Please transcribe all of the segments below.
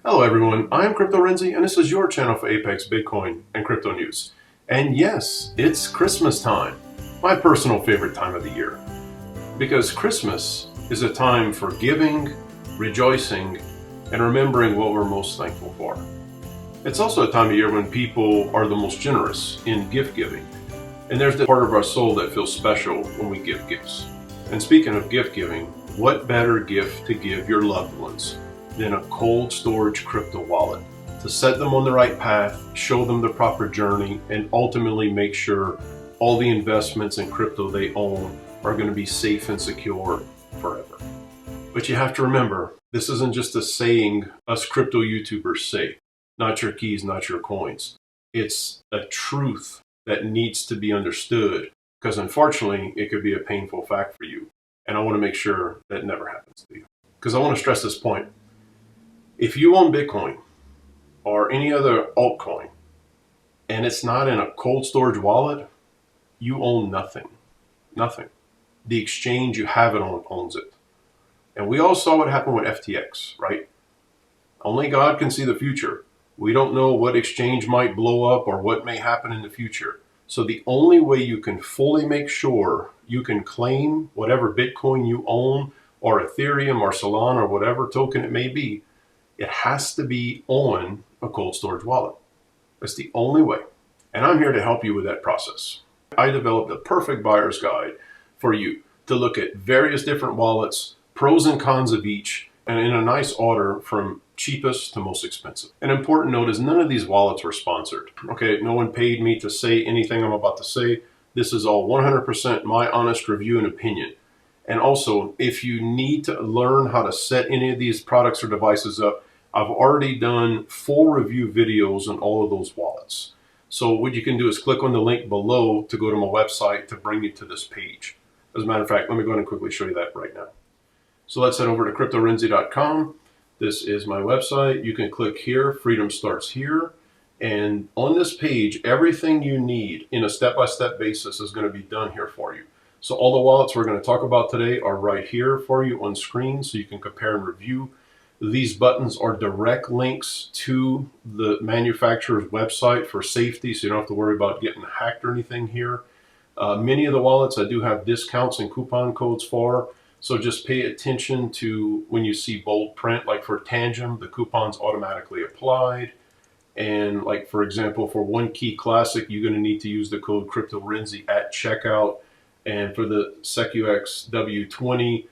Hello everyone, I am CryptoRenzi and this is your channel for Apex, Bitcoin, and crypto news. And yes, it's Christmas time, my personal favorite time of the year. Because Christmas is a time for giving, rejoicing, and remembering what we're most thankful for. It's also a time of year when people are the most generous in gift giving. And there's the part of our soul that feels special when we give gifts. And speaking of gift giving, what better gift to give your loved ones than a cold storage crypto wallet to set them on the right path, show them the proper journey, and ultimately make sure all the investments in crypto they own are going to be safe and secure forever. But you have to remember, this isn't just a saying us crypto YouTubers say, not your keys, not your coins. It's a truth that needs to be understood because unfortunately it could be a painful fact for you. And I want to make sure that never happens to you. Because I want to stress this point. If you own Bitcoin or any other altcoin and it's not in a cold storage wallet, you own nothing. Nothing. The exchange you have it on owns it. And we all saw what happened with FTX, right? Only God can see the future. We don't know what exchange might blow up or what may happen in the future. So the only way you can fully make sure you can claim whatever Bitcoin you own or Ethereum or Solana or whatever token it may be, it has to be on a cold storage wallet. That's the only way. And I'm here to help you with that process. I developed a perfect buyer's guide for you to look at various different wallets, pros and cons of each, and in a nice order from cheapest to most expensive. An important note is none of these wallets were sponsored. Okay, no one paid me to say anything I'm about to say. This is all 100% my honest review and opinion. And also, if you need to learn how to set any of these products or devices up, I've already done full review videos on all of those wallets. So what you can do is click on the link below to go to my website to bring you to this page. As a matter of fact, let me go ahead and quickly show you that right now. So let's head over to CryptoRenzi.com. This is my website. You can click here, freedom starts here. And on this page, everything you need in a step-by-step basis is going to be done here for you. So all the wallets we're going to talk about today are right here for you on screen so you can compare and review. These buttons are direct links to the manufacturer's website for safety, so you don't have to worry about getting hacked or anything here. Many of the wallets I do have discounts and coupon codes for, so just pay attention to when you see bold print, like for Tangem, the coupon's automatically applied. And like, for example, for One Key Classic, you're going to need to use the code CryptoRenzi at checkout. And for the Secux W20,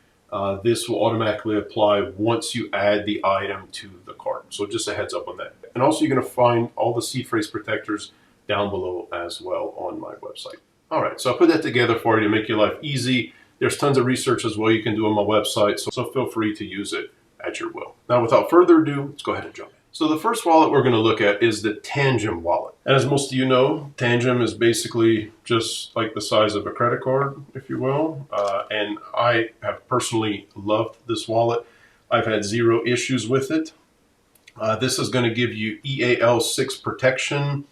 this will automatically apply once you add the item to the cart. So just a heads up on that. And also you're going to find all the seed phrase protectors down below as well on my website. All right, so I put that together for you to make your life easy. There's tons of research as well you can do on my website, so feel free to use it at your will. Now, without further ado, let's go ahead and jump in. So the first wallet we're going to look at is the Tangem wallet. And as most of you know, Tangem is basically just like the size of a credit card, if you will. And I have personally loved this wallet. I've had zero issues with it. This is going to give you EAL6 protection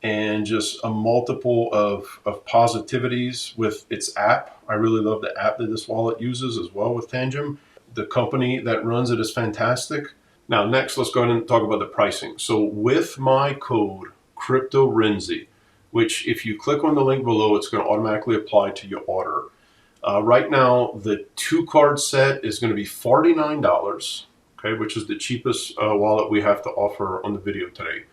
and just a multiple of positivities with its app. I really love the app that this wallet uses as well with Tangem. The company that runs it is fantastic. Now, next, let's go ahead and talk about the pricing. So with my code, CryptoRenzi, which if you click on the link below, it's going to automatically apply to your order. Right now, the 2-card set is going to be $49, okay, which is the cheapest wallet we have to offer on the video today.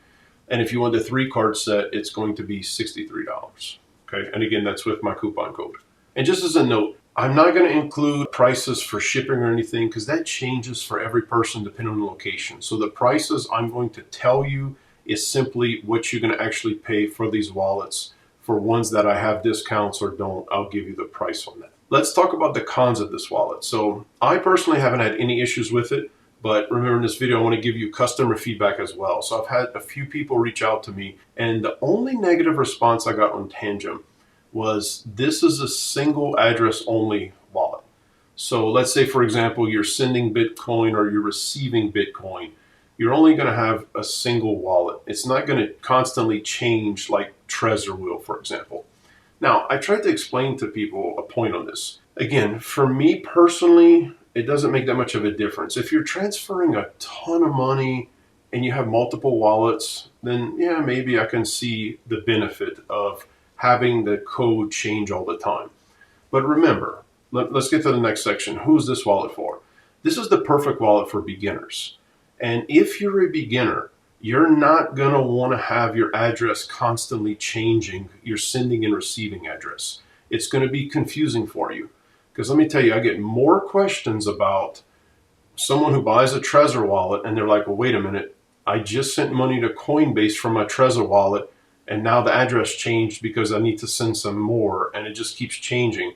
And if you want the 3-card set, it's going to be $63, okay? And again, that's with my coupon code. And just as a note, I'm not going to include prices for shipping or anything because that changes for every person depending on the location. So the prices I'm going to tell you is simply what you're going to actually pay for these wallets. For ones that I have discounts or don't, I'll give you the price on that. Let's talk about the cons of this wallet. So I personally haven't had any issues with it, but remember in this video, I want to give you customer feedback as well. So I've had a few people reach out to me, and the only negative response I got on Tangem was this is a single address only wallet. So let's say, for example, you're sending Bitcoin or you're receiving Bitcoin. You're only going to have a single wallet. It's not going to constantly change like Trezor will, for example. Now, I tried to explain to people a point on this. Again, for me personally, it doesn't make that much of a difference. If you're transferring a ton of money and you have multiple wallets, then yeah, maybe I can see the benefit of having the code change all the time. But remember, let's get to the next section. Who's this wallet for? This is the perfect wallet for beginners. And if you're a beginner, you're not going to want to have your address constantly changing your sending and receiving address. It's going to be confusing for you. Because let me tell you, I get more questions about someone who buys a Trezor wallet and they're like, well, wait a minute, I just sent money to Coinbase from my Trezor wallet and now the address changed because I need to send some more and it just keeps changing.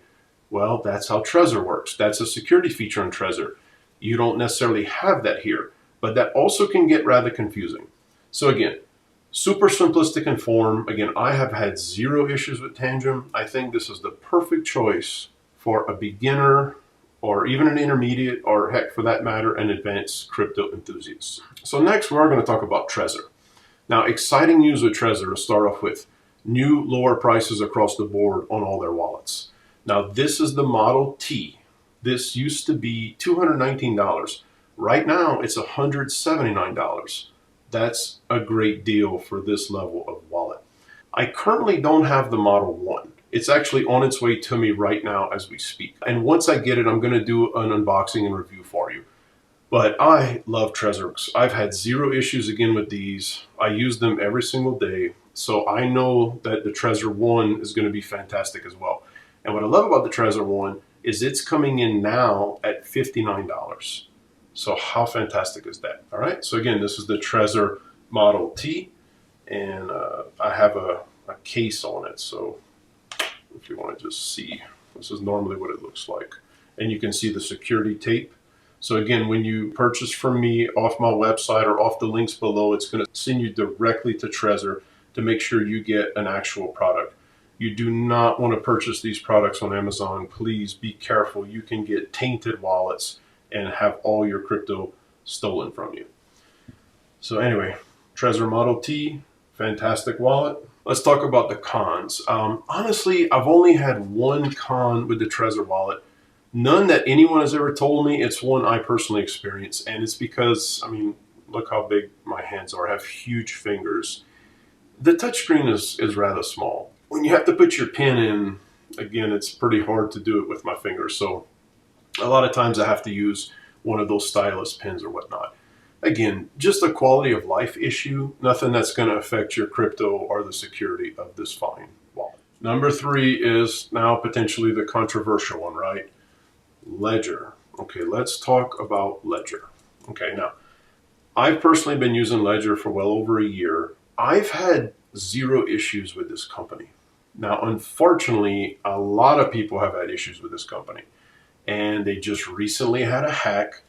Well, that's how Trezor works. That's a security feature on Trezor. You don't necessarily have that here, but that also can get rather confusing. So again, super simplistic in form. Again, I have had zero issues with Tangem. I think this is the perfect choice for a beginner or even an intermediate, or heck, for that matter, an advanced crypto enthusiast. So next, we are going to talk about Trezor. Now, exciting news with Trezor to start off with. New lower prices across the board on all their wallets. Now, this is the Model T. This used to be $219. Right now, it's $179. That's a great deal for this level of wallet. I currently don't have the Model 1. It's actually on its way to me right now as we speak. And once I get it, I'm going to do an unboxing and review for you. But I love Trezor. I've had zero issues again with these. I use them every single day. So I know that the Trezor 1 is going to be fantastic as well. And what I love about the Trezor 1 is it's coming in now at $59. So how fantastic is that? All right. So again, this is the Trezor Model T. And I have a case on it. So if you want to just see, this is normally what it looks like. And you can see the security tape. So again, when you purchase from me off my website or off the links below, it's going to send you directly to Trezor to make sure you get an actual product. You do not want to purchase these products on Amazon. Please be careful. You can get tainted wallets and have all your crypto stolen from you. So anyway, Trezor Model T, fantastic wallet. Let's talk about the cons. Honestly, I've only had one con with the Trezor wallet. None that anyone has ever told me. It's one I personally experienced. And it's because, I mean, look how big my hands are. I have huge fingers. The touchscreen is rather small. When you have to put your pin in, again, it's pretty hard to do it with my fingers. So a lot of times I have to use one of those stylus pins or whatnot. Again, just a quality of life issue, nothing that's going to affect your crypto or the security of this fine wallet. Number 3 is now potentially the controversial one, right? Ledger. Okay, let's talk about Ledger. Okay, now, I've personally been using Ledger for well over a year. I've had zero issues with this company. Now, unfortunately, a lot of people have had issues with this company, and they just recently had a hack.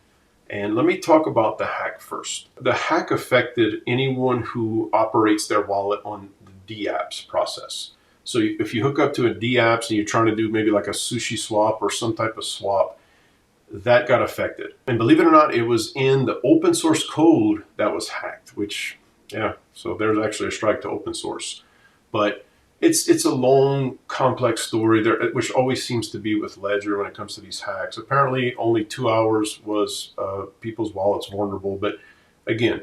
And let me talk about the hack first. The hack affected anyone who operates their wallet on the dApps process. So if you hook up to a dApps and you're trying to do maybe like a sushi swap or some type of swap, that got affected. And believe it or not, it was in the open source code that was hacked, which, yeah, so there's actually a strike to open source. But it's a long, complex story there, which always seems to be with Ledger when it comes to these hacks. Apparently, only 2 hours was people's wallets vulnerable. But again,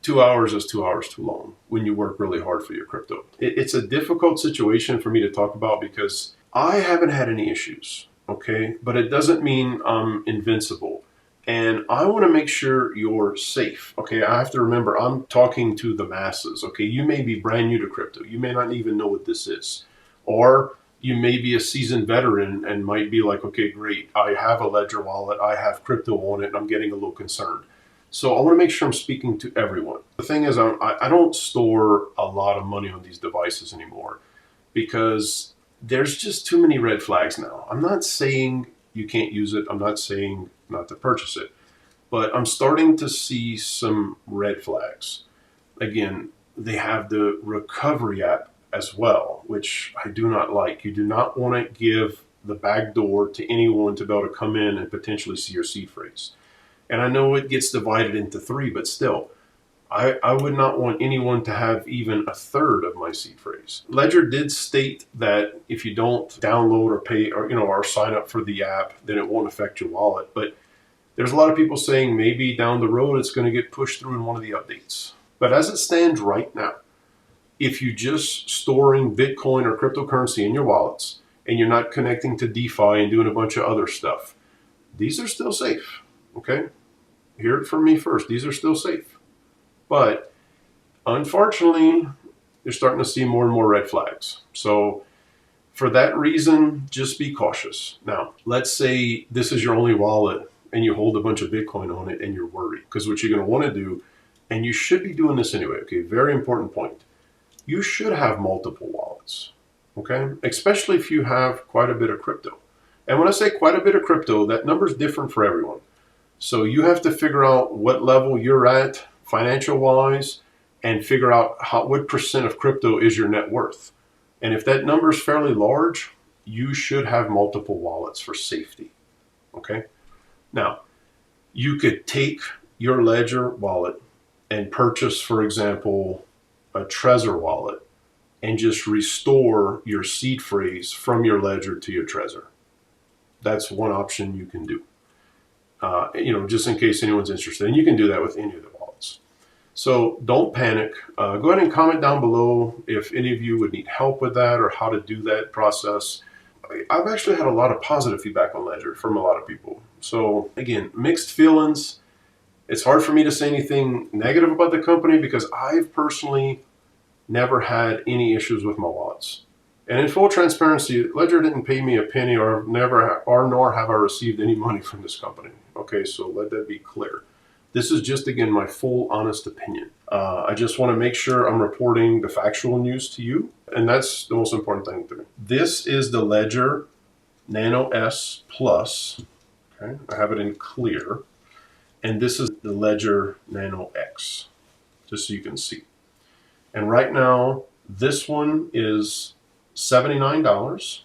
2 hours is 2 hours too long when you work really hard for your crypto. It's a difficult situation for me to talk about because I haven't had any issues, okay? But it doesn't mean I'm invincible. And I want to make sure you're safe. Okay, I have to remember I'm talking to the masses. Okay, you may be brand new to crypto. You may not even know what this is. Or you may be a seasoned veteran and might be like, okay, great, I have a Ledger wallet, I have crypto on it, and I'm getting a little concerned. So I want to make sure I'm speaking to everyone. The thing is, I don't store a lot of money on these devices anymore because there's just too many red flags now. I'm not saying you can't use it. I'm not saying not to purchase it, but I'm starting to see some red flags. Again, they have the recovery app as well, which I do not like. You do not want to give the back door to anyone to be able to come in and potentially see your seed phrase. And I know it gets divided into 3, but still, I would not want anyone to have even a third of my seed phrase. Ledger did state that if you don't download or pay or sign up for the app, then it won't affect your wallet. But There's a lot of people saying maybe down the road it's going to get pushed through in one of the updates. But as it stands right now, if you're just storing Bitcoin or cryptocurrency in your wallets and you're not connecting to DeFi and doing a bunch of other stuff, these are still safe, okay? Hear it from me first. These are still safe. But unfortunately, you're starting to see more and more red flags. So for that reason, just be cautious. Now, let's say this is your only wallet and you hold a bunch of Bitcoin on it and you're worried. Because what you're going to want to do, and you should be doing this anyway, okay, very important point. You should have multiple wallets, okay? Especially if you have quite a bit of crypto. And when I say quite a bit of crypto, that number is different for everyone. So you have to figure out what level you're at financial-wise and figure out what percent of crypto is your net worth. And if that number is fairly large, you should have multiple wallets for safety, okay? Now, you could take your Ledger wallet and purchase, for example, a Trezor wallet and just restore your seed phrase from your Ledger to your Trezor. That's one option you can do, just in case anyone's interested. And you can do that with any of the wallets. So don't panic. Go ahead and comment down below if any of you would need help with that or how to do that process. I've actually had a lot of positive feedback on Ledger from a lot of people. So again, mixed feelings. It's hard for me to say anything negative about the company because I've personally never had any issues with my wallets. And in full transparency, Ledger didn't pay me a penny nor have I received any money from this company. Okay, so let that be clear. This is just, again, my full honest opinion. I just want to make sure I'm reporting the factual news to you. And that's the most important thing to me. This is the Ledger Nano S Plus. Okay, I have it in clear. And this is the Ledger Nano X, just so you can see. And right now, this one is $79,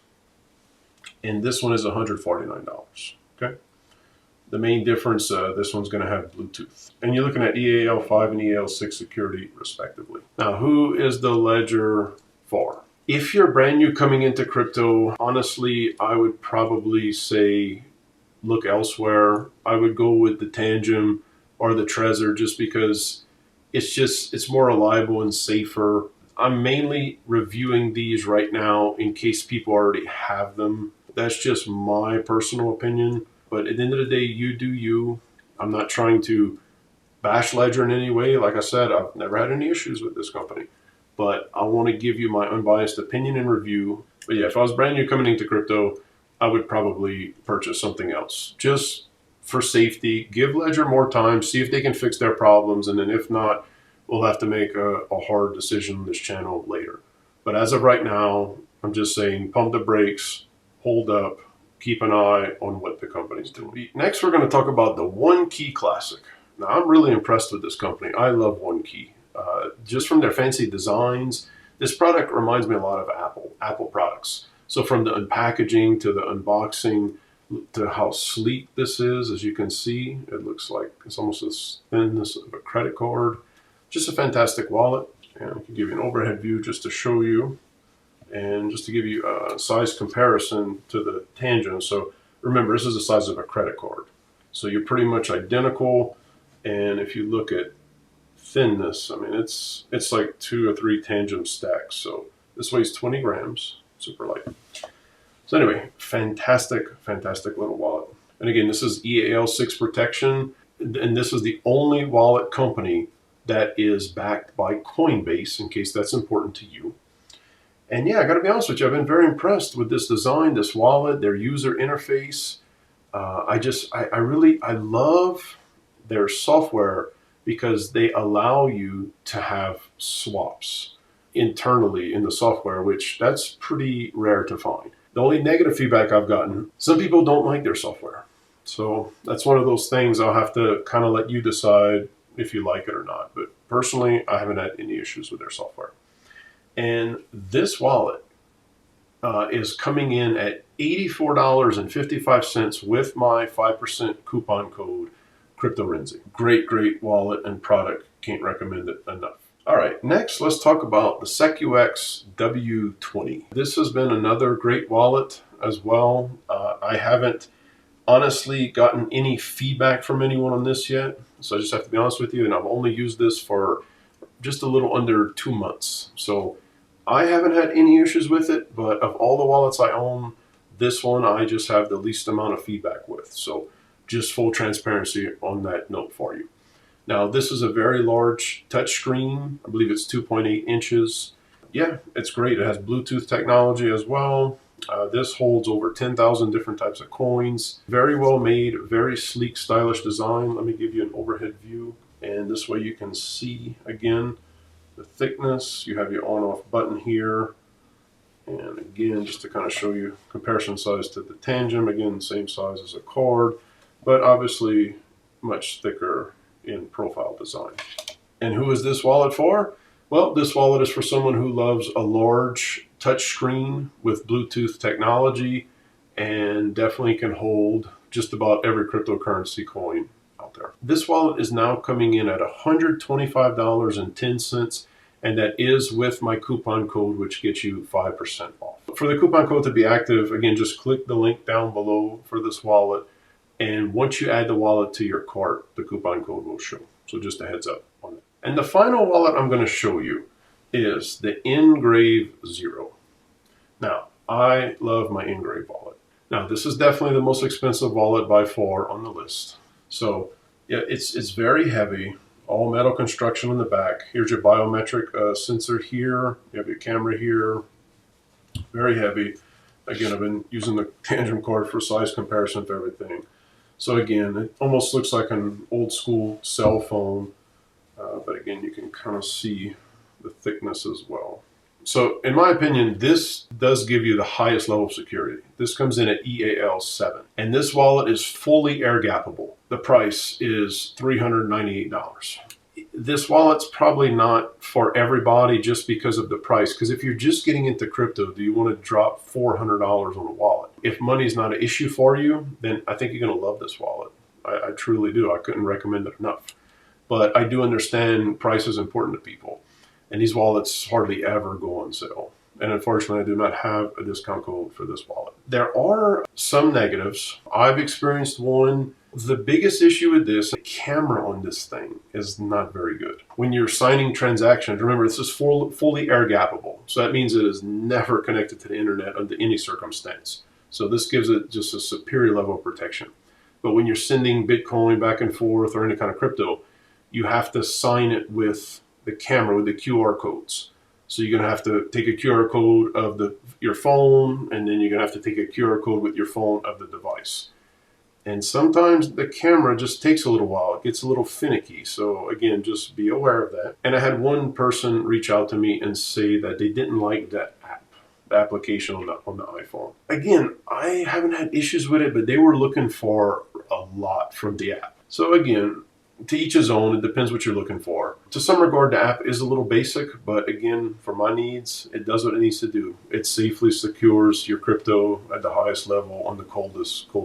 and this one is $149, okay? The main difference, this one's gonna have Bluetooth. And you're looking at EAL5 and EAL6 security, respectively. Now, who is the Ledger for? If you're brand new coming into crypto, honestly, I would probably say look elsewhere. I would go with the Tangem or the Trezor just because it's more reliable and safer. I'm mainly reviewing these right now in case people already have them. That's just my personal opinion. But at the end of the day, you do you. I'm not trying to bash Ledger in any way. Like I said, I've never had any issues with this company. But I want to give you my unbiased opinion and review. But yeah, if I was brand new coming into crypto, I would probably purchase something else. Just for safety, give Ledger more time, see if they can fix their problems, and then if not, we'll have to make a hard decision on this channel later. But as of right now, I'm just saying pump the brakes, hold up, keep an eye on what the company's doing. Next, we're going to talk about the One Key Classic. Now, I'm really impressed with this company. I love One Key. Just from their fancy designs, this product reminds me a lot of Apple products. So from the unpackaging to the unboxing to how sleek this is, as you can see, it looks like it's almost as thin as a credit card. Just a fantastic wallet. And I can give you an overhead view just to show you and just to give you a size comparison to the Tangem. So remember, this is the size of a credit card. So you're pretty much identical. And if you look at thinness, I mean, it's like 2 or 3 Tangem stacks. So this weighs 20 grams. Super light. So anyway, fantastic little wallet. And again, this is EAL6 protection, and this is the only wallet company that is backed by Coinbase, in case that's important to you. And yeah, I gotta be honest with you, I've been very impressed with this design, this wallet, their user interface. I love their software because they allow you to have swaps internally in the software, which that's pretty rare to find. The only negative feedback I've gotten, some people don't like their software. So that's one of those things I'll have to kind of let you decide if you like it or not. But personally, I haven't had any issues with their software. And this wallet is coming in at $84.55 with my 5% coupon code CryptoRenzi. Great wallet and product. Can't recommend it enough. All right, next let's talk about the Secux W20. This has been another great wallet as well. I haven't honestly gotten any feedback from anyone on this yet, so I just have to be honest with you, and I've only used this for just a little under 2 months. So I haven't had any issues with it, but of all the wallets I own, this one I just have the least amount of feedback with. So just full transparency on that note for you. Now, this is a very large touch screen. I believe it's 2.8 inches. Yeah, it's great. It has Bluetooth technology as well. This holds over 10,000 different types of coins. Very well made, very sleek, stylish design. Let me give you an overhead view. And this way you can see, again, the thickness. You have your on-off button here. And again, just to kind of show you comparison size to the Tangem. Again, same size as a card, but obviously much thicker in profile design. And who is this wallet for? Well, this wallet is for someone who loves a large touch screen with Bluetooth technology and definitely can hold just about every cryptocurrency coin out there. This wallet is now coming in at $125.10, and that is with my coupon code, which gets you 5% off. For the coupon code to be active, again, just click the link down below for this wallet, and once you add the wallet to your cart, the coupon code will show. So just a heads up on it. And the final wallet I'm going to show you is the NGrave Zero. Now, I love my NGrave wallet. Now, this is definitely the most expensive wallet by far on the list. So, yeah, it's very heavy, all metal construction in the back. Here's your biometric sensor here. You have your camera here. Very heavy. Again, I've been using the Tangem card for size comparison for everything. So again, it almost looks like an old school cell phone. But again, you can kind of see the thickness as well. So in my opinion, this does give you the highest level of security. This comes in at EAL 7. And this wallet is fully air gappable. The price is $398. This wallet's probably not for everybody just because of the price. Because if you're just getting into crypto, do you want to drop $400 on a wallet? If money's not an issue for you, then I think you're going to love this wallet. I truly do. I couldn't recommend it enough. But I do understand price is important to people. And these wallets hardly ever go on sale. And unfortunately, I do not have a discount code for this wallet. There are some negatives. I've experienced one. The biggest issue with this, the camera on this thing is not very good. When you're signing transactions, remember this is fully air gappable. So that means it is never connected to the internet under any circumstance. So this gives it just a superior level of protection. But when you're sending Bitcoin back and forth or any kind of crypto, you have to sign it with the camera, with the QR codes. So you're going to have to take a QR code of your phone, and then you're going to have to take a QR code with your phone of the device. And sometimes the camera just takes a little while. It gets a little finicky. So again, just be aware of that. And I had one person reach out to me and say that they didn't like that app, the application on the iPhone. Again, I haven't had issues with it, but they were looking for a lot from the app. So again, to each his own. It depends what you're looking for. To some regard, the app is a little basic, but again, for my needs, it does what it needs to do. It safely secures your crypto at the highest level on the cold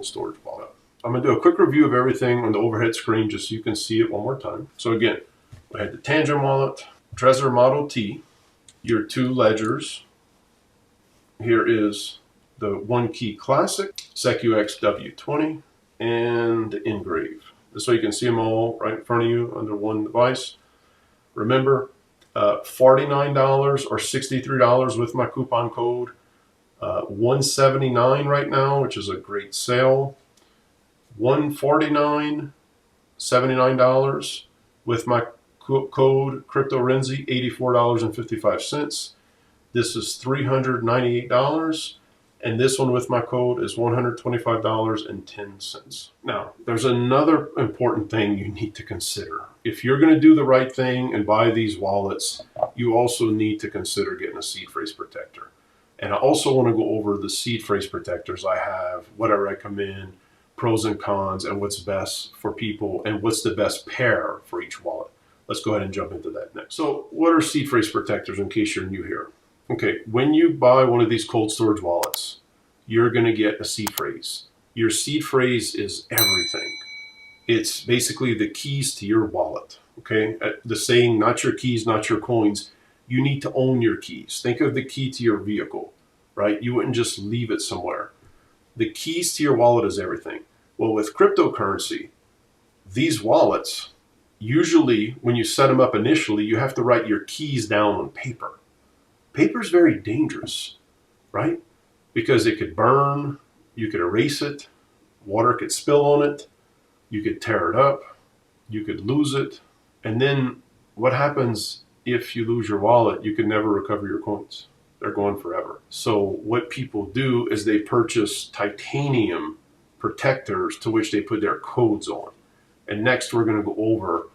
storage wallet. I'm going to do a quick review of everything on the overhead screen just so you can see it one more time. So again, I had the Tangem wallet, Trezor Model T, your 2 ledgers. Here is the One Key Classic, Secux W20, and the NGrave. This way you can see them all right in front of you under one device. Remember, $49 or $63 with my coupon code. $179 right now, which is a great sale. $149, $79 with my code CryptoRenzi, $84.55. This is $398. And this one with my code is $125.10. Now, there's another important thing you need to consider. If you're going to do the right thing and buy these wallets, you also need to consider getting a seed phrase protector. And I also want to go over the seed phrase protectors I have, what I recommend, pros and cons, and what's best for people, and what's the best pair for each wallet. Let's go ahead and jump into that next. So what are seed phrase protectors in case you're new here? Okay, when you buy one of these cold storage wallets, you're going to get a seed phrase. Your seed phrase is everything. It's basically the keys to your wallet. Okay, the saying, not your keys, not your coins. You need to own your keys. Think of the key to your vehicle, right? You wouldn't just leave it somewhere. The keys to your wallet is everything. Well, with cryptocurrency, these wallets, usually when you set them up initially, you have to write your keys down on paper. Paper is very dangerous, right? Because it could burn, you could erase it, water could spill on it, you could tear it up, you could lose it. And then what happens if you lose your wallet? You can never recover your coins. They're gone forever. So what people do is they purchase titanium protectors to which they put their codes on. And next we're going to go over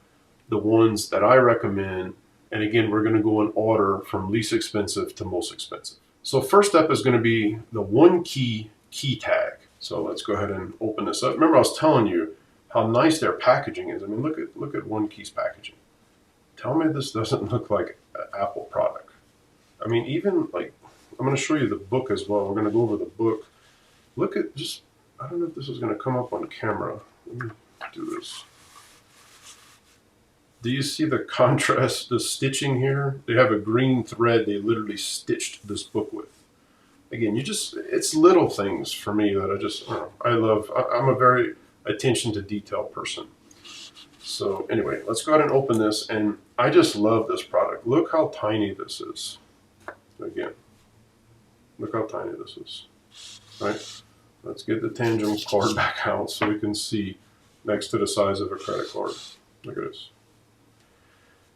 the ones that I recommend. And again, we're going to go in order from least expensive to most expensive. So first up is going to be the one key tag. So let's go ahead and open this up. Remember I was telling you how nice their packaging is. I mean, look at One Key's packaging. Tell me this doesn't look like an Apple product. I mean, even like, I'm going to show you the book as well. We're going to go over the book. Look at just, I don't know if this is going to come up on camera. Let me do this. Do you see the contrast, the stitching here? They have a green thread they literally stitched this book with. Again, it's little things for me that I love. I'm a very attention to detail person. So anyway, let's go ahead and open this. And I just love this product. Look how tiny this is. Again, look how tiny this is, right? Let's get the Tangem card back out so we can see next to the size of a credit card. Look at this.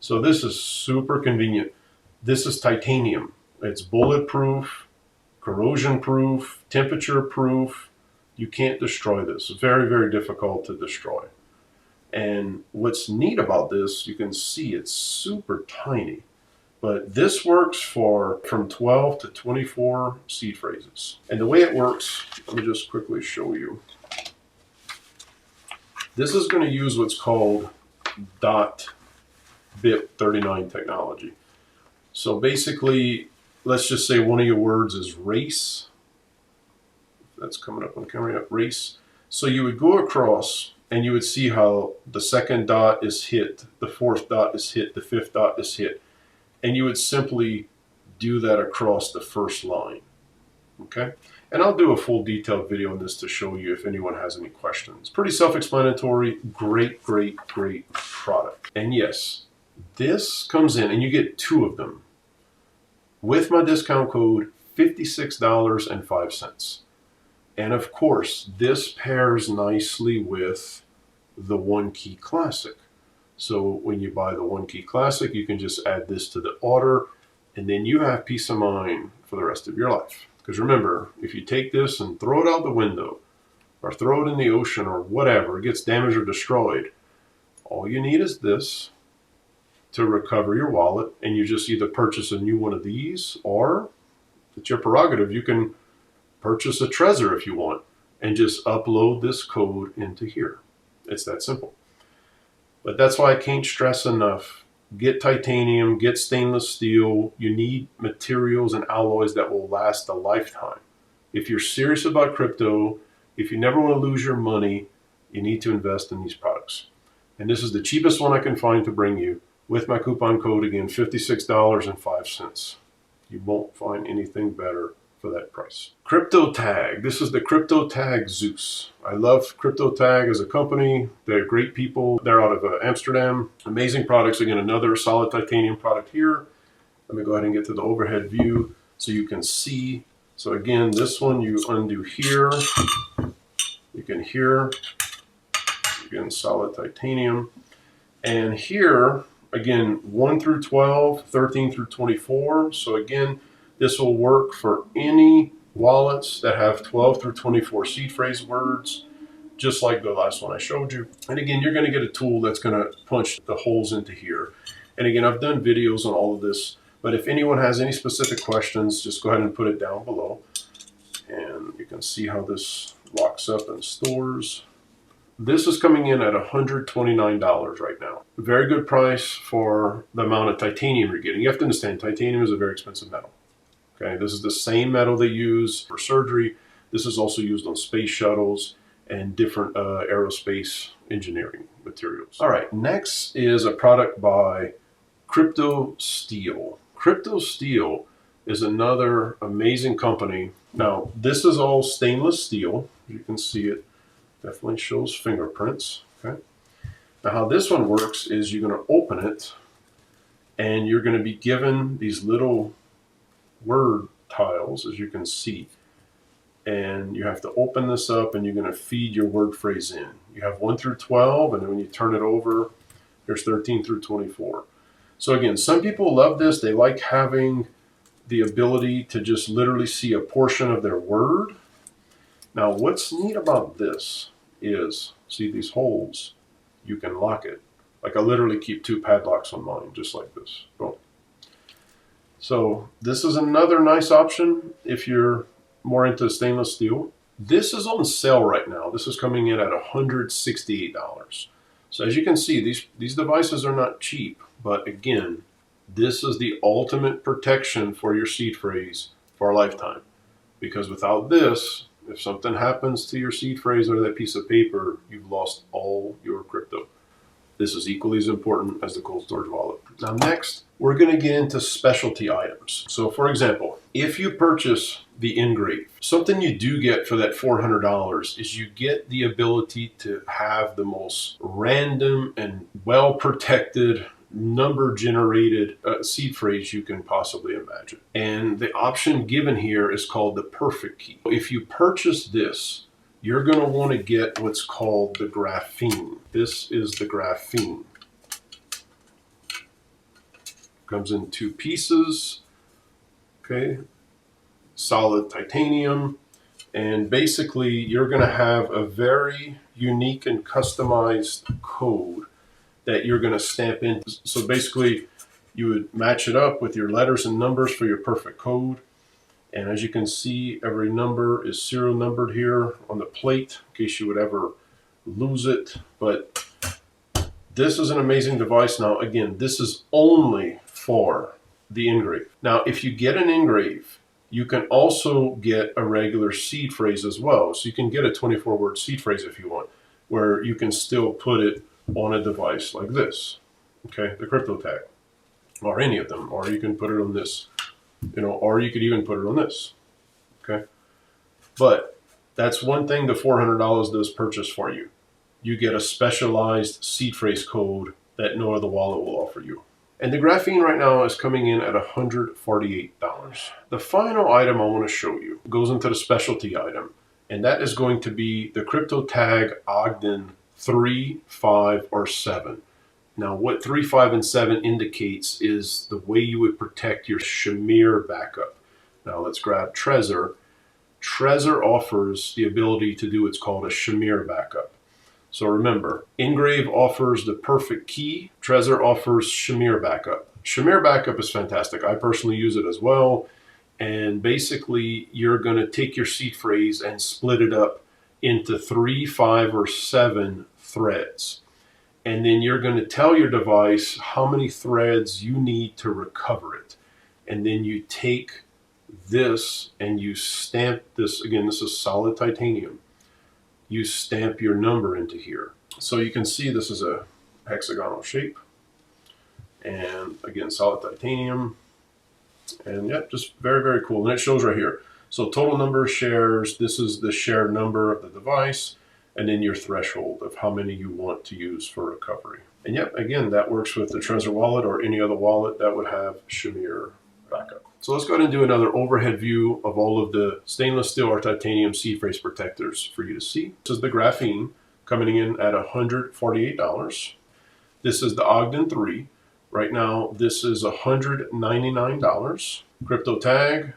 So this is super convenient. This is titanium. It's bulletproof, corrosion proof, temperature proof. You can't destroy this. It's very, very difficult to destroy. And what's neat about this, you can see it's super tiny. But this works for from 12 to 24 seed phrases. And the way it works, let me just quickly show you. This is going to use what's called .BIP39 technology. So basically, let's just say one of your words is race. That's coming up on camera, yeah, race. So you would go across and you would see how the second dot is hit, the fourth dot is hit, the fifth dot is hit. And you would simply do that across the first line, okay? And I'll do a full detailed video on this to show you if anyone has any questions. Pretty self-explanatory, great, great, great product. And yes, this comes in and you get two of them with my discount code $56.05. And of course, this pairs nicely with the One Key Classic. So when you buy the One Key Classic, you can just add this to the order, and then you have peace of mind for the rest of your life. Because remember, if you take this and throw it out the window, or throw it in the ocean, or whatever, it gets damaged or destroyed, all you need is this to recover your wallet, and you just either purchase a new one of these, or it's your prerogative, you can purchase a Trezor if you want, and just upload this code into here. It's that simple. But that's why I can't stress enough. Get titanium, get stainless steel. You need materials and alloys that will last a lifetime. If you're serious about crypto, if you never want to lose your money, you need to invest in these products. And this is the cheapest one I can find to bring you with my coupon code, again, $56.05. You won't find anything better for that price. CryptoTag. This is the CryptoTag Zeus. I love CryptoTag as a company. They're great people. They're out of Amsterdam. Amazing products. Again, another solid titanium product here. Let me go ahead and get to the overhead view so you can see. So again, this one you undo here. You can hear. Again, solid titanium. And here, again, 1 through 12, 13 through 24. So again, this will work for any wallets that have 12 through 24 seed phrase words, just like the last one I showed you. And again, you're going to get a tool that's going to punch the holes into here. And again, I've done videos on all of this, but if anyone has any specific questions, just go ahead and put it down below. And you can see how this locks up and stores. This is coming in at $129 right now. A very good price for the amount of titanium you're getting. You have to understand, titanium is a very expensive metal. Okay, this is the same metal they use for surgery. This is also used on space shuttles and different aerospace engineering materials. All right, next is a product by CryptoSteel. CryptoSteel is another amazing company. Now, this is all stainless steel. You can see it. Definitely shows fingerprints. Okay. Now how this one works is you're going to open it and you're going to be given these little word tiles, as you can see. And you have to open this up and you're going to feed your word phrase in. You have 1 through 12, and then when you turn it over, there's 13 through 24. So again, some people love this. They like having the ability to just literally see a portion of their word. Now, what's neat about this is, see these holes, you can lock it. Like I literally keep 2 padlocks on mine, just like this. Boom. So this is another nice option if you're more into stainless steel. This is on sale right now. This is coming in at $168. So as you can see, these devices are not cheap, but again, this is the ultimate protection for your seed phrase for a lifetime. Because without this, if something happens to your seed phrase or that piece of paper, you've lost all your crypto. This is equally as important as the cold storage wallet. Now next, we're going to get into specialty items. So for example, if you purchase the NGrave, something you do get for that $400 is you get the ability to have the most random and well-protected number generated seed phrase you can possibly imagine. And the option given here is called the perfect key. If you purchase this, you're going to want to get what's called the Graphene. This is the Graphene. Comes in 2 pieces, okay, solid titanium, and basically you're going to have a very unique and customized code that you're going to stamp in. So basically you would match it up with your letters and numbers for your perfect code. And as you can see, every number is serial numbered here on the plate in case you would ever lose it. But this is an amazing device. Now, again, this is only for the NGrave. Now, if you get an NGrave, you can also get a regular seed phrase as well. So you can get a 24-word seed phrase if you want, where you can still put it on a device like this, okay, the CryptoTag, or any of them, or you can put it on this. Or you could even put it on this, okay? But that's one thing the $400 does purchase for you. You get a specialized seed phrase code that no other wallet will offer you. And the Graphene right now is coming in at $148. The final item I want to show you goes into the specialty item, and that is going to be the CryptoTag Odin 3, 5, or 7. Now, what 3, 5, and 7 indicates is the way you would protect your Shamir backup. Now, let's grab Trezor. Trezor offers the ability to do what's called a Shamir backup. So remember, NGrave offers the perfect key. Trezor offers Shamir backup. Shamir backup is fantastic. I personally use it as well. And basically, you're going to take your seed phrase and split it up into 3, 5, or 7 threads. And then you're going to tell your device how many threads you need to recover it. And then you take this and you stamp this. Again, this is solid titanium. You stamp your number into here. So you can see this is a hexagonal shape. And again, solid titanium. And yeah, just very, very cool. And it shows right here. So total number of shares. This is the share number of the device. And then your threshold of how many you want to use for recovery. And yep, again, that works with the Trezor wallet or any other wallet that would have Shamir backup. So let's go ahead and do another overhead view of all of the stainless steel or titanium seed phrase protectors for you to see. This is the Graphene coming in at $148. This is the Odin 3. Right now, this is $199. CryptoTag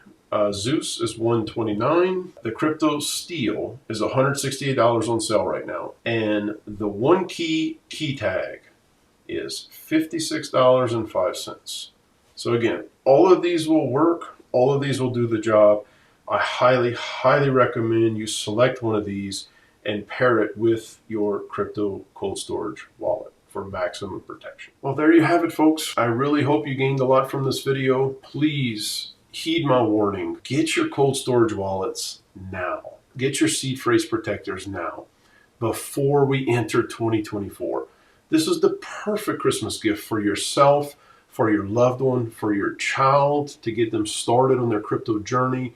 Zeus is $129. The CryptoSteel is $168 on sale right now. And the one key tag is $56.05. So again, all of these will work. All of these will do the job. I highly, highly recommend you select one of these and pair it with your crypto cold storage wallet for maximum protection. Well, there you have it, folks. I really hope you gained a lot from this video. Please heed my warning. Get your cold storage wallets now. Get your seed phrase protectors now before we enter 2024. This is the perfect Christmas gift for yourself, for your loved one, for your child, to get them started on their crypto journey.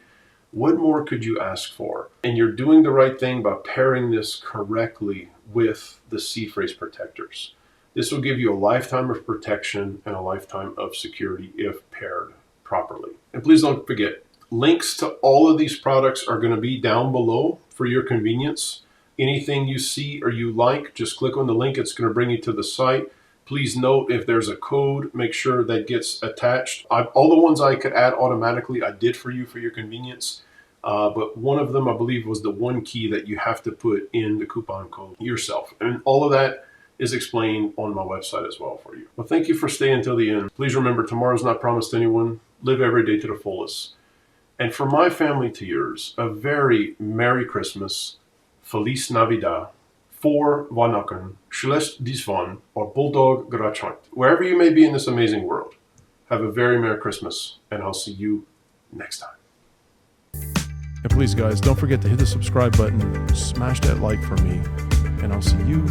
What more could you ask for? And you're doing the right thing by pairing this correctly with the C-phrase protectors. This will give you a lifetime of protection and a lifetime of security if paired properly. And please don't forget, links to all of these products are going to be down below for your convenience. Anything you see or you like, just click on the link. It's going to bring you to the site. Please note, if there's a code, make sure that gets attached. All the ones I could add automatically, I did for you for your convenience. But one of them, I believe, was the one key that you have to put in the coupon code yourself. And all of that is explained on my website as well for you. Well, thank you for staying until the end. Please remember, tomorrow's not promised to anyone. Live every day to the fullest. And from my family to yours, a very Merry Christmas, Feliz Navidad, for Weihnachten, Schlecht Diesvan, or Bulldog Grachant. Wherever you may be in this amazing world, have a very Merry Christmas, and I'll see you next time. And please, guys, don't forget to hit the subscribe button, smash that like for me, and I'll see you